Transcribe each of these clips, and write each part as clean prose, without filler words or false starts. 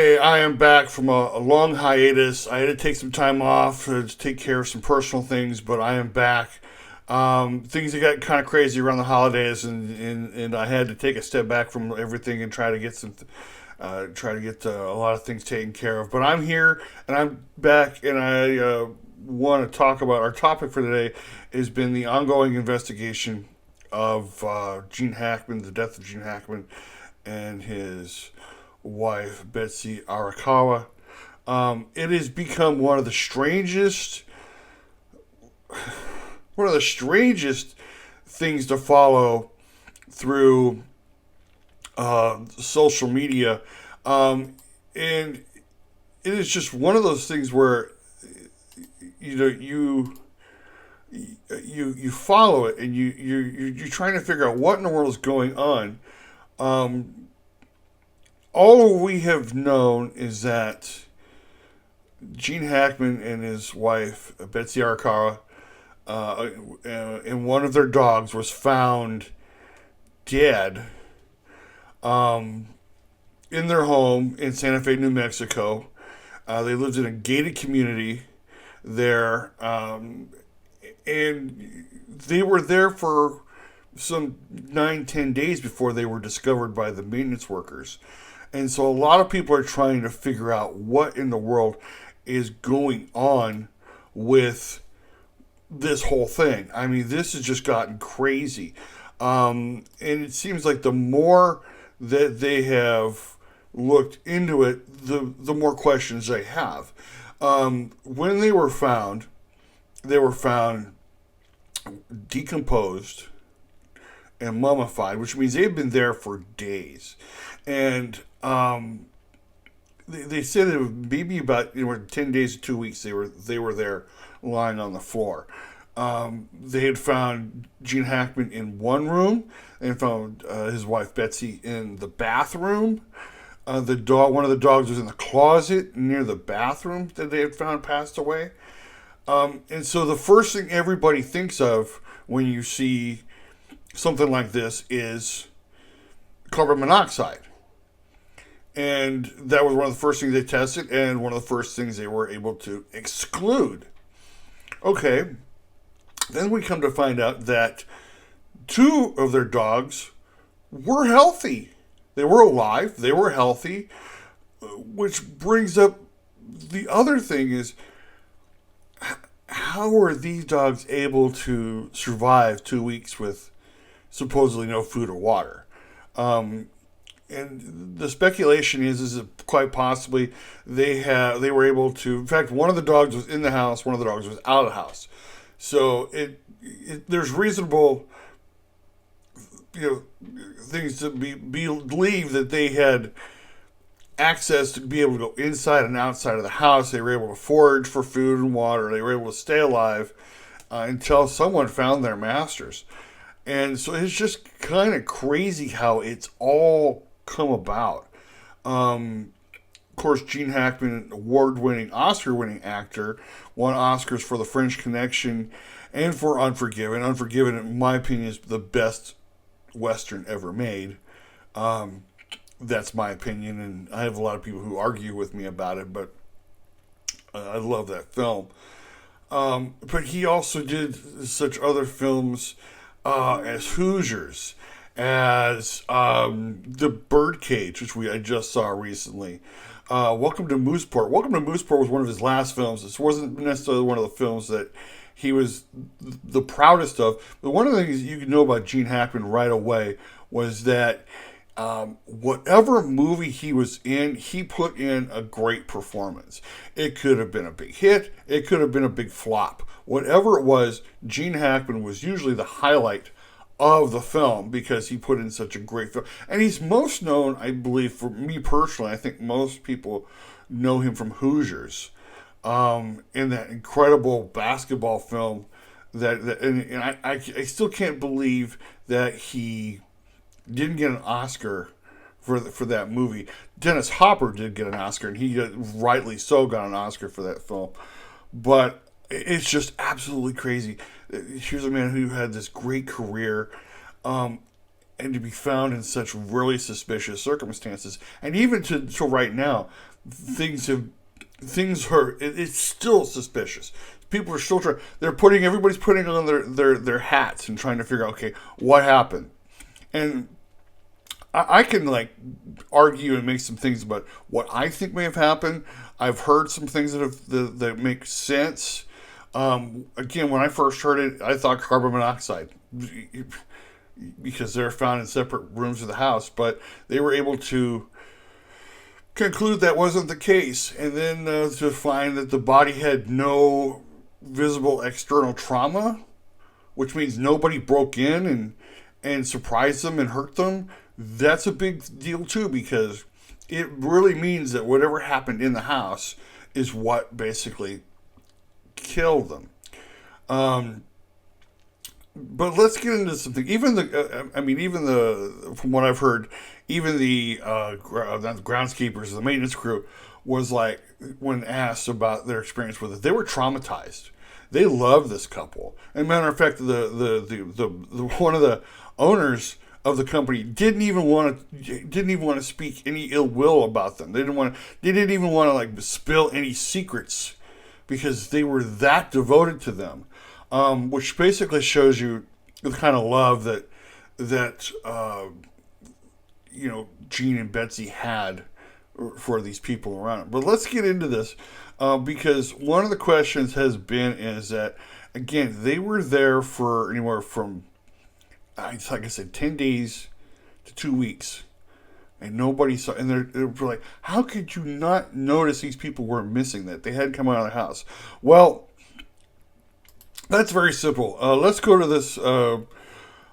Hey, I am back from a long hiatus. I had to take some time off to take care of some personal things, but I am back. Things that got kind of crazy around the holidays, and I had to take a step back from everything and try to get a lot of things taken care of. But I'm here and I'm back, and I want to talk about our topic for today has been the ongoing investigation of Gene Hackman, the death of Gene Hackman, and his wife, Betsy Arakawa. It has become one of the strangest things to follow through social media, and it is just one of those things where you know you follow it and you're trying to figure out what in the world is going on. Um, all we have known is that Gene Hackman and his wife, Betsy Arakawa, and one of their dogs was found dead um, in their home in Santa Fe, New Mexico. They lived in a gated community there, and they were there for some 9, 10 days before they were discovered by the maintenance workers. And so a lot of people are trying to figure out what in the world is going on with this whole thing. I mean, this has just gotten crazy. And it seems like the more that they have looked into it, the more questions they have. When they were found decomposed and mummified, which means they've been there for days. And they said it was maybe about 10 days to 2 weeks they were there lying on the floor. They had found Gene Hackman in one room and found his wife Betsy in the bathroom. One of the dogs was in the closet near the bathroom that they had found passed away. And so the first thing everybody thinks of when you see something like this is carbon monoxide. And that was one of the first things they tested and one of the first things they were able to exclude. Okay, then we come to find out that two of their dogs were healthy. They were alive, they were healthy, which brings up the other thing is how were these dogs able to survive 2 weeks with supposedly no food or water? And the speculation is that quite possibly they were able to. In fact, one of the dogs was in the house, one of the dogs was out of the house. So there's reasonable things to be believe that they had access to be able to go inside and outside of the house. They were able to forage for food and water. They were able to stay alive until someone found their masters. And so it's just kind of crazy how it's all come about. Of course, Gene Hackman, award-winning, Oscar-winning actor, won Oscars for The French Connection and for Unforgiven. Unforgiven, in my opinion, is the best Western ever made. That's my opinion, and I have a lot of people who argue with me about it, but I love that film. But he also did such other films as Hoosiers, as The Birdcage, which I just saw recently. Welcome to Mooseport. Welcome to Mooseport was one of his last films. This wasn't necessarily one of the films that he was the proudest of. But one of the things you could know about Gene Hackman right away was that whatever movie he was in, he put in a great performance. It could have been a big hit. It could have been a big flop. Whatever it was, Gene Hackman was usually the highlight of the film because he put in such a great film. And he's most known, I believe, for me personally, I think most people know him from Hoosiers, in that incredible basketball film and I still can't believe that he didn't get an Oscar for that movie. Dennis Hopper did get an Oscar, and he rightly so got an Oscar for that film. But it's just absolutely crazy. Here's a man who had this great career, and to be found in such really suspicious circumstances. And even to right now, it's still suspicious. People are still trying. Everybody's putting on their hats and trying to figure out, okay, what happened. And I can like argue and make some things about what I think may have happened. I've heard some things that make sense. Again, when I first heard it, I thought carbon monoxide, because they're found in separate rooms of the house, but they were able to conclude that wasn't the case, and then to find that the body had no visible external trauma, which means nobody broke in and surprised them and hurt them. That's a big deal too, because it really means that whatever happened in the house is what basically killed them. But let's get into something. Even from what I've heard, even the groundskeepers, the maintenance crew, was like, when asked about their experience with it, they were traumatized. They loved this couple. And matter of fact, the one of the owners of the company didn't even want to speak any ill will about them. They didn't even want to like spill any secrets, because they were that devoted to them. Which basically shows you the kind of love that Gene and Betsy had for these people around them. But let's get into this, because one of the questions has been is that, again, they were there for anywhere from, like I said, 10 days to 2 weeks. And nobody saw, and they were like, how could you not notice these people were missing, that they hadn't come out of the house? Well, that's very simple. Let's go to this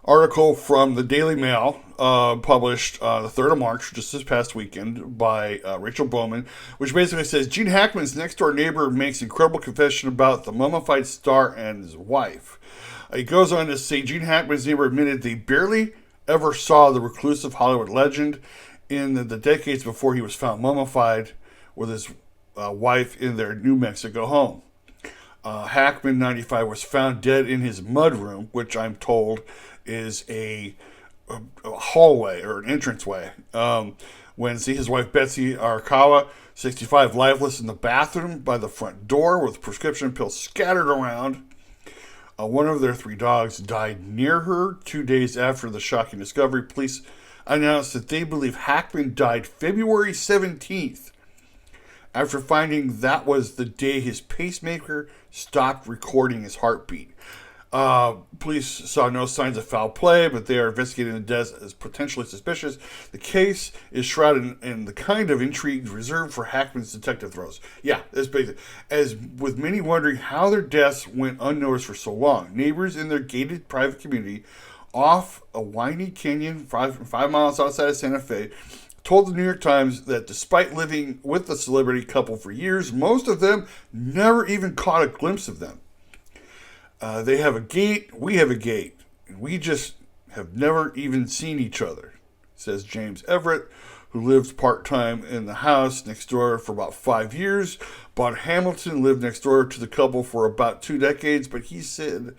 article from the Daily Mail, published the 3rd of March, just this past weekend, by Rachel Bowman, which basically says, Gene Hackman's next-door neighbor makes incredible confession about the mummified star and his wife. He goes on to say, Gene Hackman's neighbor admitted they barely ever saw the reclusive Hollywood legend in the decades before he was found mummified with his wife in their New Mexico home. Hackman, 95, was found dead in his mudroom, which I'm told is a hallway or an entranceway. When his wife Betsy Arakawa, 65, lifeless in the bathroom by the front door with prescription pills scattered around. One of their 3 dogs died near her 2 days after the shocking discovery. Police announced that they believe Hackman died February 17th. After finding that was the day his pacemaker stopped recording his heartbeat. Police saw no signs of foul play, but they are investigating the death as potentially suspicious. The case is shrouded in the kind of intrigue reserved for Hackman's detective throws. Yeah, that's basic. As with many wondering how their deaths went unnoticed for so long. Neighbors in their gated private community off a windy canyon 5 miles outside of Santa Fe told the New York Times that despite living with the celebrity couple for years, most of them never even caught a glimpse of them. They have a gate, we have a gate, and we just have never even seen each other, says James Everett, who lived part-time in the house next door for about 5 years. Bud Hamilton lived next door to the couple for about 2 decades, but he said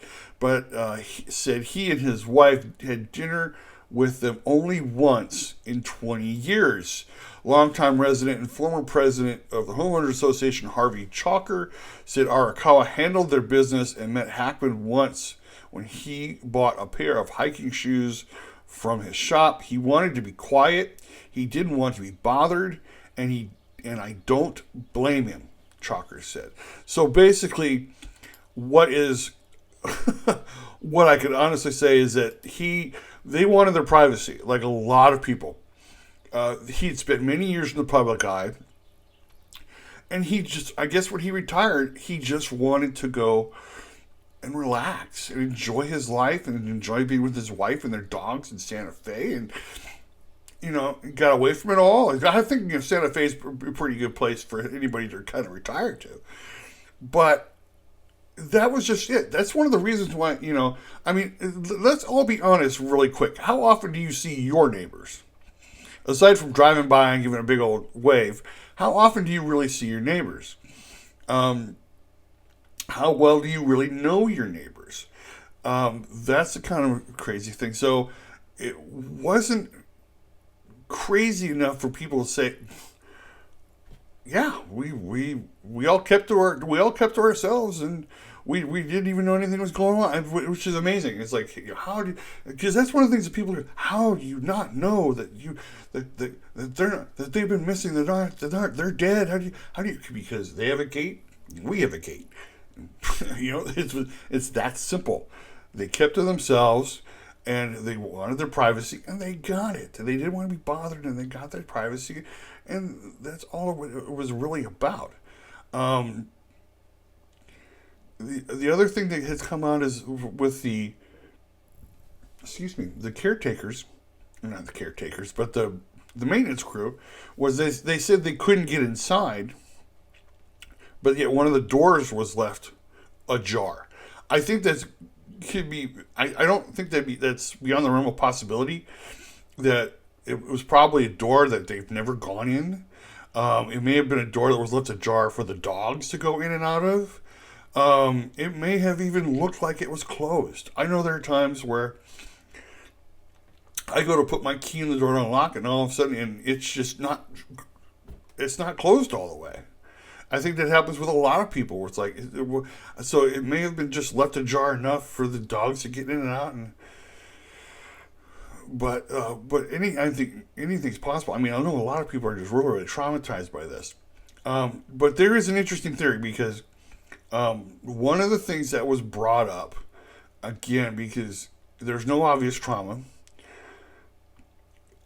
he and his wife had dinner with them only once in 20 years. Longtime resident and former president of the Homeowners Association, Harvey Chalker, said Arakawa handled their business and met Hackman once when he bought a pair of hiking shoes from his shop. He wanted to be quiet. He didn't want to be bothered, and I don't blame him, Chalker said. So basically, what I could honestly say is that they wanted their privacy, like a lot of people. He'd spent many years in the public eye, and I guess when he retired, he just wanted to go and relax and enjoy his life and enjoy being with his wife and their dogs in Santa Fe, and got away from it all. I think Santa Fe is a pretty good place for anybody to kind of retire to, but that was just it. That's one of the reasons why, let's all be honest really quick. How often do you see your neighbors? Aside from driving by and giving a big old wave, how often do you really see your neighbors? How well do you really know your neighbors? That's the kind of crazy thing. So it wasn't crazy enough for people to say, yeah, we all kept to ourselves, and we didn't even know anything was going on, which is amazing. It's like, how do, because that's one of the things that people do. How do you not know that that they've been missing? They're dead. How do you, because they have a gate, we have a gate. It's that simple. They kept to themselves, and they wanted their privacy, and they got it. They didn't want to be bothered, and they got their privacy, and that's all it was really about. The other thing that has come out is with the caretakers, not the caretakers, but the maintenance crew, was they said they couldn't get inside, but yet one of the doors was left ajar. I think that's could be. I don't think that's beyond the realm of possibility. That it was probably a door that they've never gone in. It may have been a door that was left ajar for the dogs to go in and out of. It may have even looked like it was closed. I know there are times where I go to put my key in the door to unlock it, and all of a sudden, and it's not closed all the way. I think that happens with a lot of people where it's like, so it may have been just left ajar enough for the dogs to get in and out, but I think anything's possible. I mean, I know a lot of people are just really, really traumatized by this. But there is an interesting theory because one of the things that was brought up, again, because there's no obvious trauma,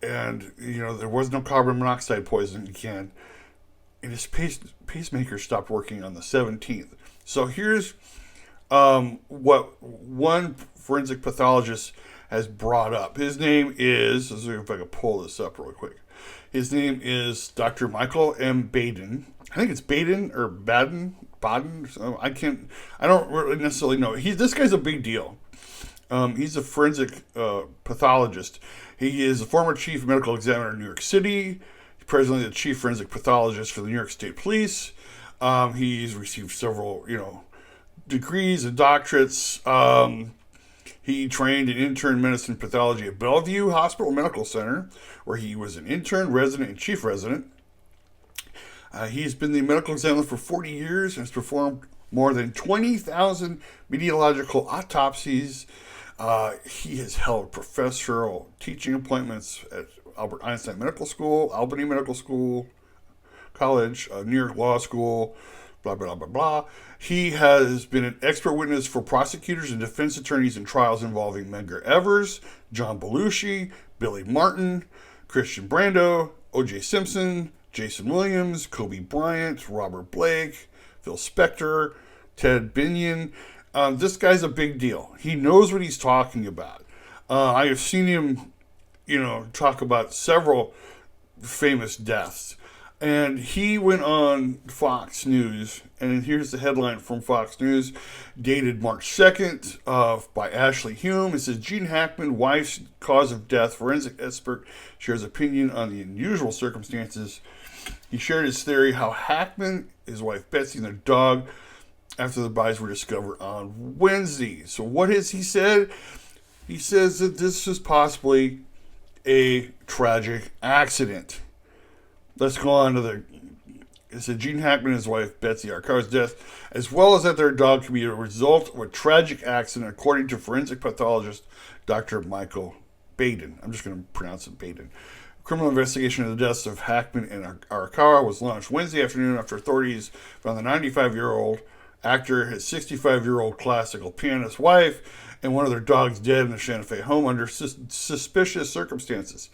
and there was no carbon monoxide poisoning again, and his pacemaker stopped working on the 17th. So here's what one forensic pathologist has brought up. His name is, let's see if I can pull this up real quick. His name is Dr. Michael M. Baden. I think it's Baden or Baden. So I don't really necessarily know. This guy's a big deal. He's a forensic pathologist. He is a former chief medical examiner in New York City. He's presently the chief forensic pathologist for the New York State Police. He's received several, degrees and doctorates. He trained in intern medicine pathology at Bellevue Hospital Medical Center, where he was an intern, resident, and chief resident. He's been the medical examiner for 40 years and has performed more than 20,000 meteorological autopsies. He has held professorial teaching appointments at Albert Einstein Medical School, Albany Medical School, College, New York Law School, blah, blah, blah, blah. He has been an expert witness for prosecutors and defense attorneys in trials involving Medgar Evers, John Belushi, Billy Martin, Christian Brando, O.J. Simpson, Jason Williams, Kobe Bryant, Robert Blake, Phil Spector, Ted Binion. This guy's a big deal. He knows what he's talking about. I have seen him, talk about several famous deaths. And he went on Fox News, and here's the headline from Fox News, dated March 2nd, by Ashley Hume. It says, Gene Hackman, wife's cause of death, forensic expert, shares opinion on the unusual circumstances. He shared his theory how Hackman, his wife Betsy, and their dog, after the bodies were discovered on Wednesday. So what has he said? He says that this is possibly a tragic accident. Let's go on to it said Gene Hackman and his wife Betsy Arakawa's death, as well as that their dog could be a result of a tragic accident, according to forensic pathologist Dr. Michael Baden. I'm just going to pronounce it Baden. Criminal investigation of the deaths of Hackman and Arakawa was launched Wednesday afternoon after authorities found the 95-year-old actor, his 65-year-old classical pianist wife, and one of their dogs dead in the Santa Fe home under suspicious circumstances.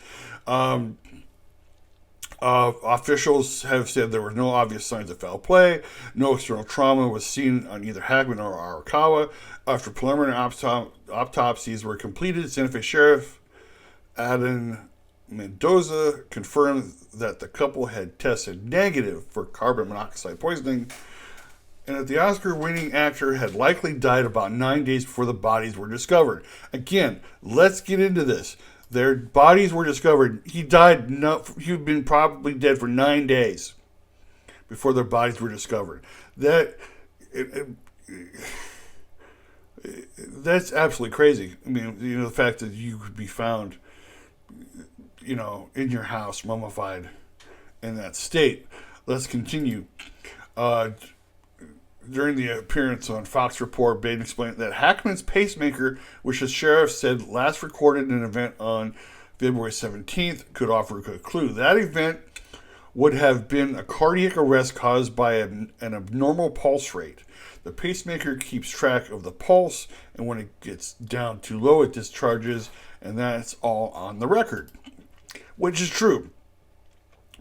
Officials have said there were no obvious signs of foul play. No external trauma was seen on either Hackman or Arakawa. After preliminary autopsies were completed, Santa Fe Sheriff Adan Mendoza confirmed that the couple had tested negative for carbon monoxide poisoning, and that the Oscar-winning actor had likely died about 9 days before the bodies were discovered. Again, let's get into this. Their bodies were discovered. He died. He'd been probably dead for 9 days before their bodies were discovered. That's absolutely crazy. I mean, the fact that you could be found in your house, mummified in that state. Let's continue. Uh, During the appearance on Fox Report, Baden explained that Hackman's pacemaker, which the sheriff said last recorded in an event on February 17th, could offer a clue. That event would have been a cardiac arrest caused by an abnormal pulse rate. The pacemaker keeps track of the pulse, and when it gets down too low, it discharges, and that's all on the record. Which is true.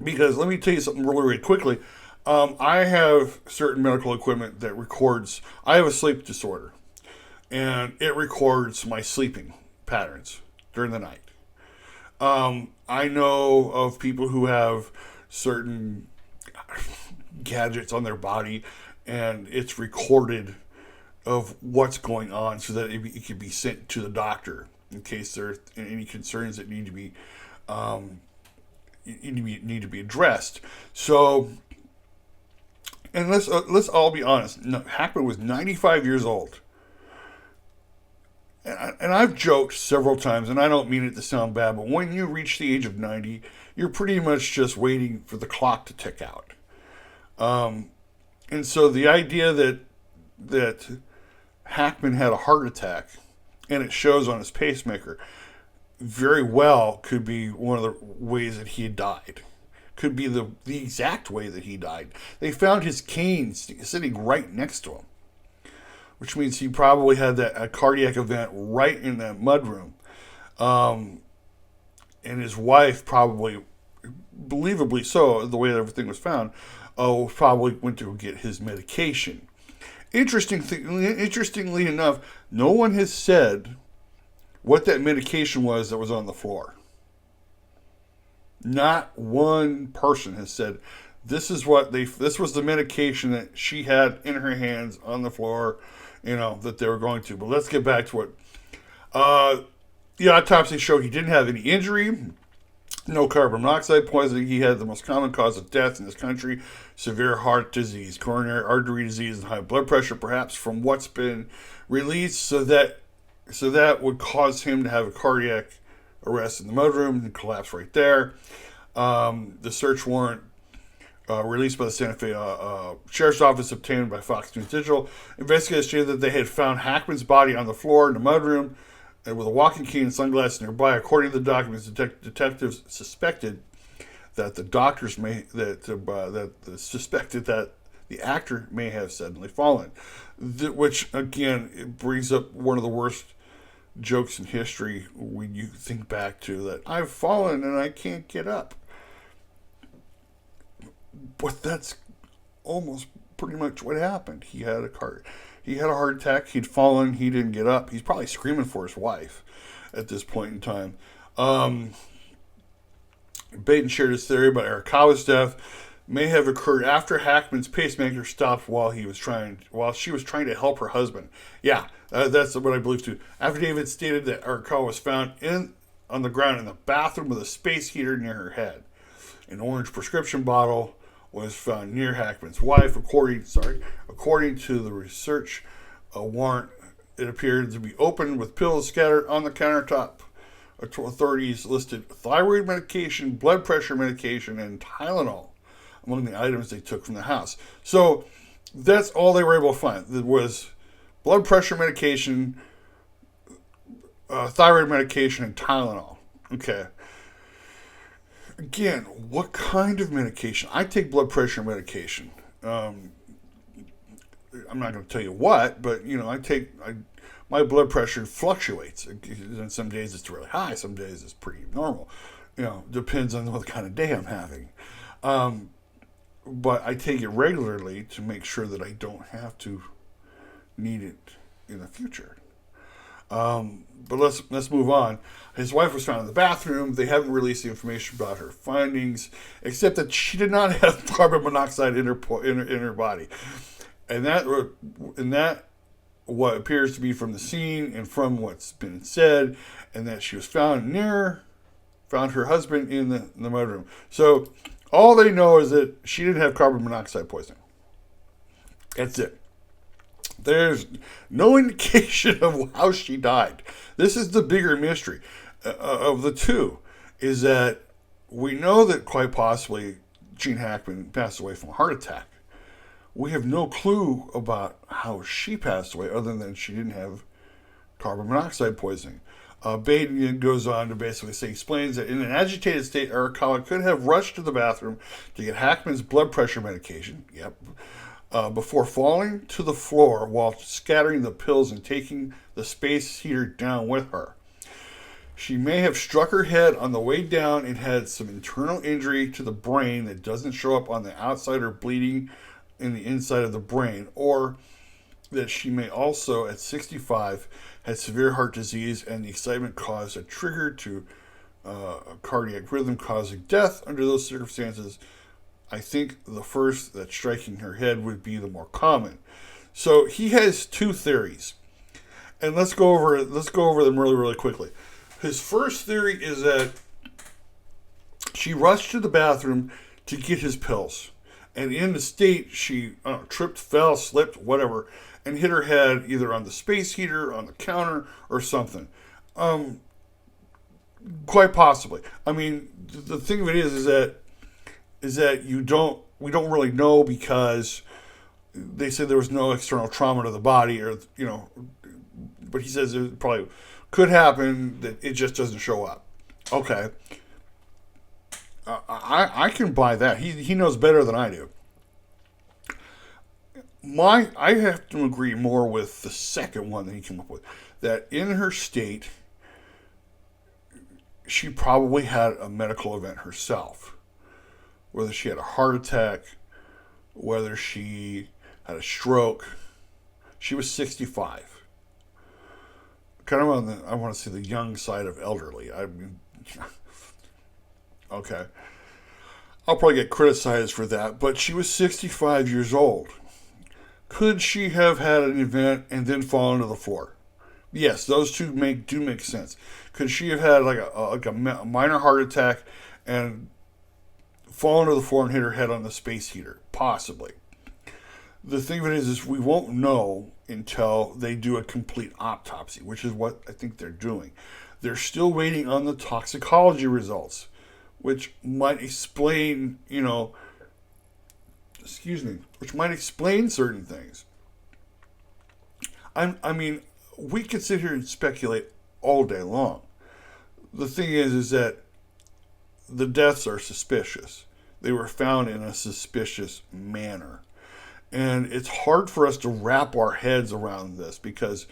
Because let me tell you something really, really quickly. I have certain medical equipment that records. I have a sleep disorder, and it records my sleeping patterns during the night. I know of people who have certain gadgets on their body, and it's recorded of what's going on so that it can be sent to the doctor in case there are any concerns that need to be addressed. So, and let's all be honest. Hackman was 95 years old, and I've joked several times, and I don't mean it to sound bad, but when you reach the age of 90, you're pretty much just waiting for the clock to tick out. And so the idea that Hackman had a heart attack, and it shows on his pacemaker, very well could be one of the ways that he died. Could be the exact way that he died. They found his cane sitting right next to him, which means he probably had a cardiac event right in that mudroom. And his wife probably, believably so, the way that everything was found, probably went to get his medication. Interestingly enough, no one has said what that medication was that was on the floor. Not one person has said this was the medication that she had in her hands on the floor, that they were going to. But let's get back to it. The autopsy showed he didn't have any injury, no carbon monoxide poisoning. He had the most common cause of death in this country: severe heart disease, coronary artery disease, and high blood pressure, perhaps from what's been released. So that would cause him to have a cardiac arrest in the mudroom and collapse right there. The search warrant released by the Santa Fe Sheriff's Office, obtained by Fox News Digital, investigators stated that they had found Hackman's body on the floor in the mudroom and with a walking cane and sunglasses nearby. According to the documents, detectives suspected that suspected that the actor may have suddenly fallen, which again it brings up one of the worst jokes in history when you think back to that. I've fallen and I can't get up. But that's almost pretty much what happened. He had a heart attack. He'd fallen. He didn't get up. He's probably screaming for his wife at this point in time. Baden shared his theory about Arakawa's death may have occurred after Hackman's pacemaker stopped while she was trying to help her husband. Yeah, that's what I believe too. Affidavit stated that Arakawa was found on the ground in the bathroom with a space heater near her head. An orange prescription bottle was found near Hackman's wife. According to the research warrant, it appeared to be open with pills scattered on the countertop. Authorities listed thyroid medication, blood pressure medication, and Tylenol among the items they took from the house. So that's all they were able to find. There was blood pressure medication, thyroid medication, and Tylenol. Okay. Again, what kind of medication? I take blood pressure medication. I'm not going to tell you what, but my blood pressure fluctuates. And some days it's really high, some days it's pretty normal. Depends on what kind of day I'm having. But I take it regularly to make sure that I don't have to need it in the future. But let's move on. His wife was found in the bathroom. They haven't released the information about her findings, except that she did not have carbon monoxide in her body, and that what appears to be from the scene and from what's been said, and that she was found her husband in the mudroom. So all they know is that she didn't have carbon monoxide poisoning. That's it. There's no indication of how she died. This is the bigger mystery of the two. is that we know that quite possibly Gene Hackman passed away from a heart attack. We have no clue about how she passed away other than she didn't have carbon monoxide poisoning. Baden goes on to basically say, explains that in an agitated state, Arakawa could have rushed to the bathroom to get Hackman's blood pressure medication. Yep. Before falling to the floor while scattering the pills and taking the space heater down with her. She may have struck her head on the way down and had some internal injury to the brain that doesn't show up on the outside or bleeding in the inside of the brain, or that she may also, at 65, had severe heart disease and the excitement caused a trigger to a cardiac rhythm causing death. Under those circumstances, I think the first, that striking her head, would be the more common. So he has two theories, and let's go over them really, really quickly. His first theory is that she rushed to the bathroom to get his pills, and in the state she tripped, fell, slipped, whatever, and hit her head either on the space heater, on the counter, or something. Quite possibly. I mean, the thing of it is that we don't really know, because they said there was no external trauma to the body, or but he says it probably could happen, that it just doesn't show up. Okay. I can buy that. He knows better than I do. I have to agree more with the second one that he came up with. That in her state, she probably had a medical event herself. Whether she had a heart attack, whether she had a stroke. She was 65. Kind of I want to say the young side of elderly. I mean, okay. I'll probably get criticized for that, but she was 65 years old. Could she have had an event and then fallen to the floor? Yes, those two do make sense. Could she have had like a minor heart attack and fallen to the floor and hit her head on the space heater? Possibly. The thing of it is we won't know until they do a complete autopsy, which is what I think they're doing. They're still waiting on the toxicology results, which might explain, which might explain certain things. I mean, we could sit here and speculate all day long. The thing is that the deaths are suspicious. They were found in a suspicious manner. And it's hard for us to wrap our heads around this, because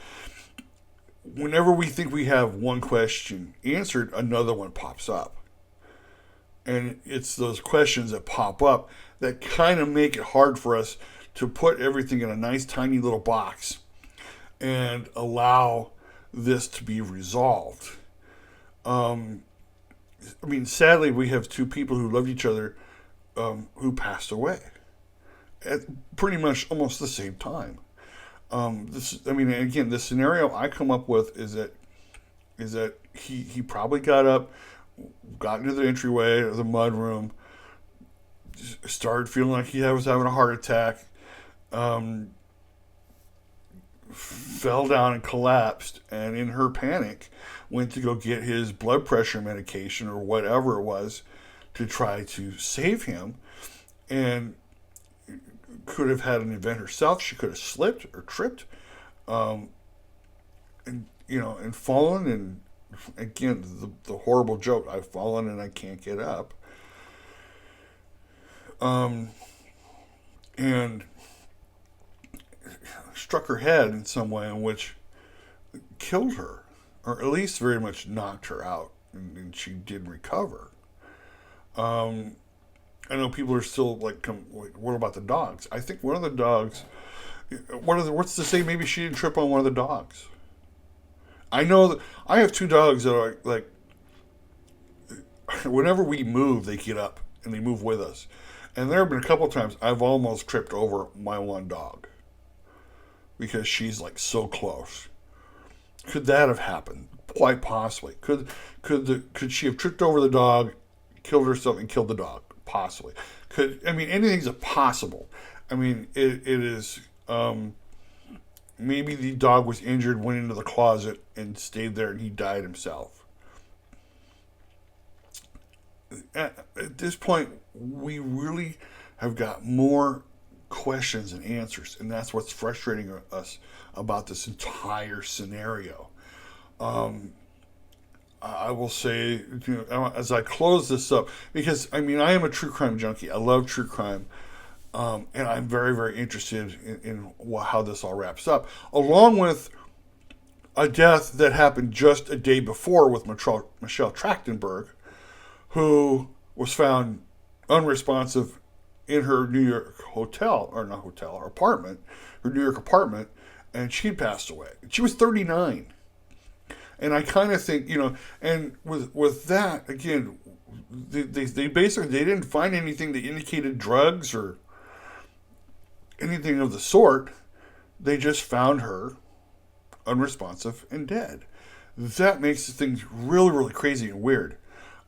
whenever we think we have one question answered, another one pops up. And it's those questions that pop up that kind of make it hard for us to put everything in a nice tiny little box and allow this to be resolved. Sadly, we have two people who loved each other who passed away at pretty much almost the same time. The scenario I come up with is that he probably got up, got into the entryway of the mudroom, started feeling like he was having a heart attack, fell down and collapsed, and in her panic went to go get his blood pressure medication or whatever it was to try to save him, and could have had an event herself. She could have slipped or tripped, and fallen. And again, the horrible joke: I've fallen and I can't get up. And struck her head in some way in which killed her, or at least very much knocked her out, and she did recover. I know people are still like, what about the dogs? I think one of the dogs, what's to say maybe she didn't trip on one of the dogs? I know that I have two dogs that are like, whenever we move, they get up and they move with us. And there have been a couple of times I've almost tripped over my one dog because she's like so close. Could that have happened? Quite possibly. Could she have tripped over the dog, killed herself, and killed the dog? Possibly. Anything's possible. It is. Maybe the dog was injured, went into the closet, and stayed there, and he died himself. at this point, we really have got more questions and answers, and that's what's frustrating us about this entire scenario. Um, I will say, as I close this up, because I mean, I am a true crime junkie. I love true crime, and I'm very, very interested in how this all wraps up, along with a death that happened just a day before with Michelle Trachtenberg, who was found unresponsive in her New York hotel, or not hotel, her apartment, her New York apartment, and she passed away. She was 39. And I kind of think, and with that, again, they basically, they didn't find anything that indicated drugs or anything of the sort. They just found her unresponsive and dead. That makes things really, really crazy and weird.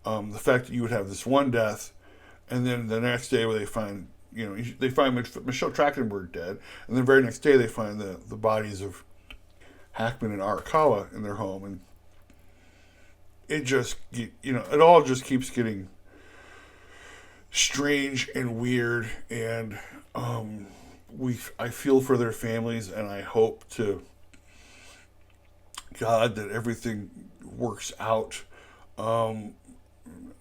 The fact that you would have this one death, and then the next day where they find, they find Michelle Trachtenberg dead, and the very next day they find the bodies of Hackman and Arakawa in their home, and it just, it all just keeps getting strange and weird, and I feel for their families, and I hope to God that everything works out.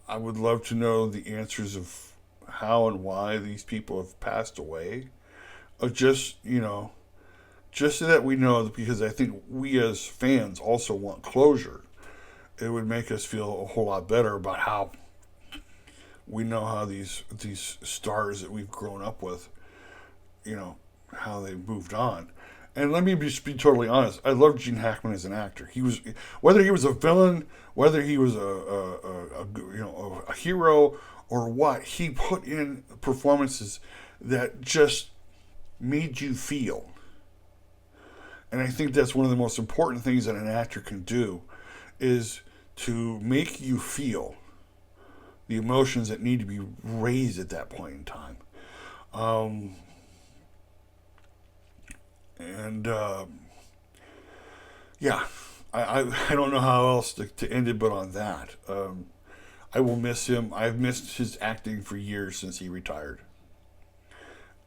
I would love to know the answers of how and why these people have passed away. Just so that we know, because I think we as fans also want closure. It would make us feel a whole lot better about how we know how these stars that we've grown up with, how they moved on. And let me just be totally honest. I love Gene Hackman as an actor. He was, whether he was a villain, whether he was a hero or what, he put in performances that just made you feel. And I think that's one of the most important things that an actor can do, is to make you feel the emotions that need to be raised at that point in time. I don't know how else to end it but on that. I will miss him. I've missed his acting for years since he retired.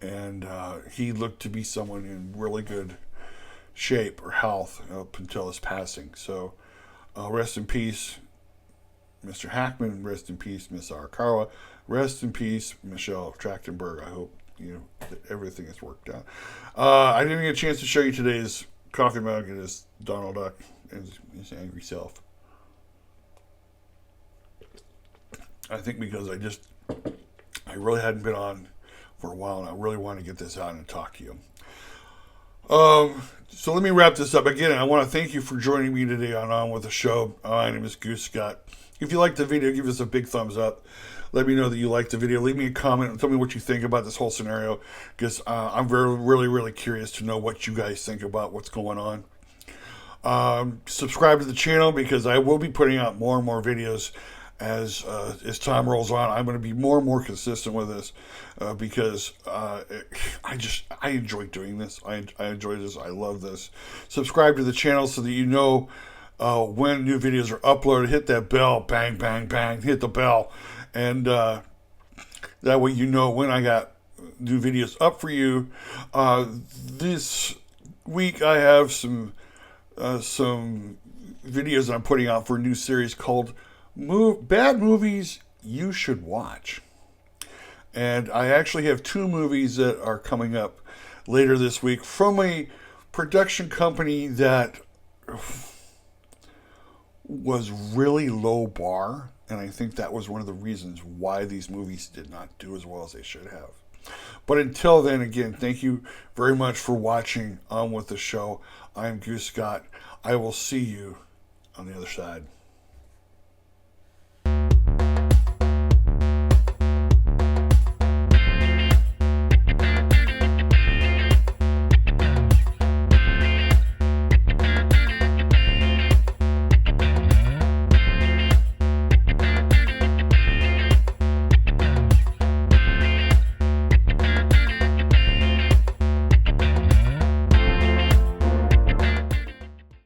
And he looked to be someone in really good shape or health up until his passing. So rest in peace, Mr. Hackman. Rest in peace, Miss Arakawa. Rest in peace, Michelle Trachtenberg. I hope that everything has worked out. I didn't get a chance to show you today's coffee mug. It is Donald Duck and his angry self. I think because I really hadn't been on for a while, and I really want to get this out and talk to you. So let me wrap this up. Again, I want to thank you for joining me today on With the Show. My name is Goose Scott. If you liked the video, give us a big thumbs up. Let me know that you liked the video. Leave me a comment and tell me what you think about this whole scenario, because I'm really, really curious to know what you guys think about what's going on. Subscribe to the channel, because I will be putting out more and more videos as time rolls on. I'm going to be more and more consistent with this, because I enjoy doing this. I enjoy this. I love this. Subscribe to the channel so that you know when new videos are uploaded. Hit that bell. Bang, bang, bang. Hit the bell. And that way you know when I got new videos up for you. This week I have some videos that I'm putting out for a new series called Bad Movies You Should Watch. And I actually have 2 movies that are coming up later this week from a production company that was really low bar. And I think that was one of the reasons why these movies did not do as well as they should have. But until then, again, thank you very much for watching On With the Show. I'm Goose Scott. I will see you on the other side.